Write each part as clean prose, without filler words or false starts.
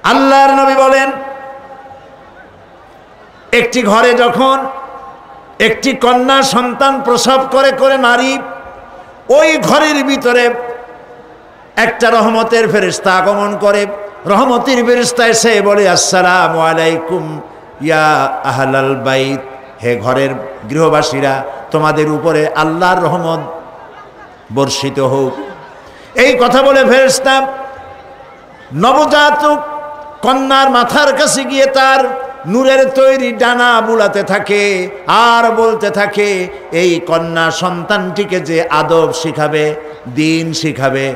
আল্লাহর নবী বলেন, একটি ঘরে যখন একটি কন্যা সন্তান প্রসব করে করে নারী, ওই ঘরের ভিতরে একটা রহমতের ফেরেশতা আগমন করে। রহমতের ফেরেশতা এসে বলে, আসসালামু আলাইকুম ইয়া আহলাল বাইত, হে ঘরের গৃহবাসীরা, তোমাদের উপরে আল্লাহর রহমত বর্ষিত হোক। এই কথা বলে ফেরেশতা নবজাতক কন্যার মাথার কাছে গিয়ে তার নূরের তৈরি ডানা বুলাতে থাকে আর বলতে থাকে, এই কন্যা সন্তানটিকে যে আদব শিখাবে, দিন শিখাবে,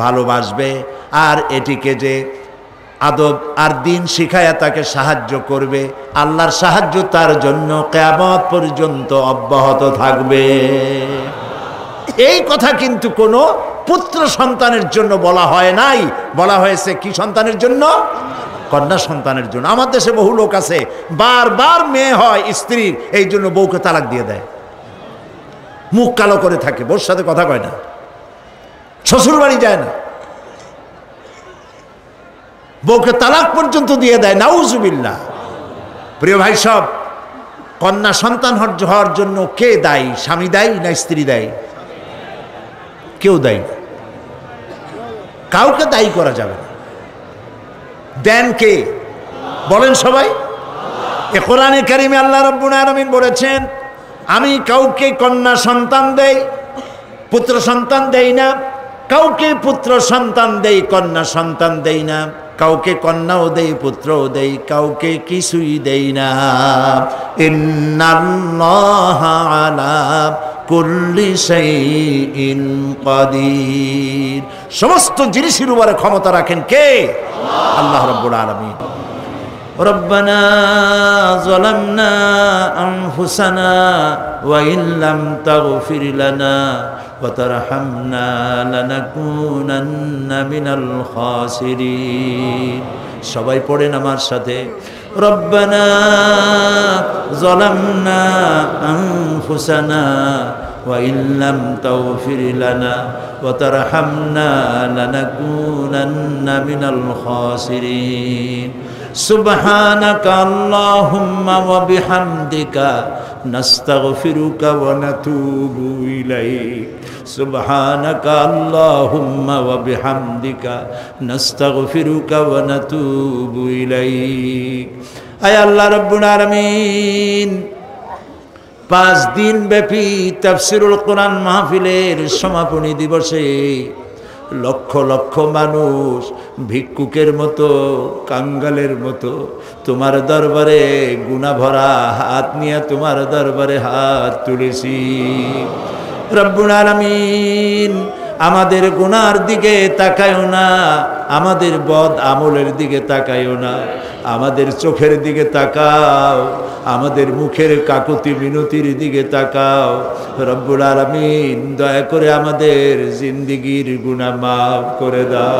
ভালোবাসবে, আর এটিকে যে আদব আর দিন শিখায়া তাকে সাহায্য করবে, আল্লাহর সাহায্য তার জন্য কিয়ামত পর্যন্ত অব্যাহত থাকবে। এই কথা কিন্তু কোনো পুত্র সন্তানের জন্য বলা হয় নাই, বলা হয়েছে কি সন্তানের জন্য? কন্যা সন্তানের জন্য। আমার দেশে বহু লোক আছে বারবার মেয়ে হয় স্ত্রীর, এই জন্য বউকে তালাক দিয়ে দেয়, মুখ কালো করে থাকে, বউর সাথে কথা কয় না, শ্বশুর বাড়ি যায় না, বউকে তালাক পর্যন্ত দিয়ে দেয়, নাউজুবিল্লাহ। প্রিয় ভাই সব, কন্যা সন্তান হওয়ার জন্য কে দায়ী? স্বামী দায়ী না স্ত্রী দায়ী? কেউ দায়ী না, কাউকে দায়ী করা যাবে না। দেন কে? বলেন সবাই। এ কোরআনে কারিমে আল্লাহ রাব্বুল আলামিন বলেছেন, আমি কাউকে কন্যা সন্তান দেই, পুত্র সন্তান দেই না, কাউকে পুত্র সন্তান দেই, কন্যা সন্তান দেই না, কাউকে কন্যাও দেই, পুত্রও দেই, কাউকে কিছুই দেই না। ইন্নাল্লাহা আলা কুল্লি শাইইন কাদির। সমস্ত জিনিসের উপরে ক্ষমতা রাখেন কে? আল্লাহ রাব্বুল আলামিন। রব্বানা যালামনা আনফুসানা ওয়া ইল্লাম তাগফির লানা ওয়া তারহামনা লানাকুনান্না মিনাল খাসিরিন। সবাই পড়েন আমার সাথে, রব্বানা যালামনা আনফুসানা ওয়া ইল্লাম তাগফির লানা ওয়া তারহামনা লানাকুনান্না মিনাল খাসিরিন। সুবহানাকা আল্লাহুম্মা ওয়া বিহামদিকা নাস্তাগফিরুকা ওয়া নাতুবু ইলাইক। সুবহানাকা আল্লাহুম্মা ওয়া বিহামদিকা নাস্তাগফিরুকা ওয়া নাতুবু ইলাইক। আয় আল্লাহ রাব্বুল আলামিন, 5 দিন ব্যাপী তাফসীরুল কোরআন মাহফিলের সমাপনী দিবসে লক্ষ লক্ষ মানুষ ভিক্ষুকের মতো, কাঙ্গালের মতো তোমার দরবারে গুনাহ ভরা হাত নিয়ে তোমার দরবারে হাত তুলেছি। রব্বুল আলামিন, আমাদের গুনার দিকে তাকায়ও না, আমাদের বদ আমলের দিকে তাকায়ও না, আমাদের চোখের দিকে তাকাও, আমাদের মুখের কাকুতি মিনতির দিকে তাকাও। রব্বুল আলামিন, দয়া করে আমাদের জিন্দেগীর গুনাহ মাফ করে দাও।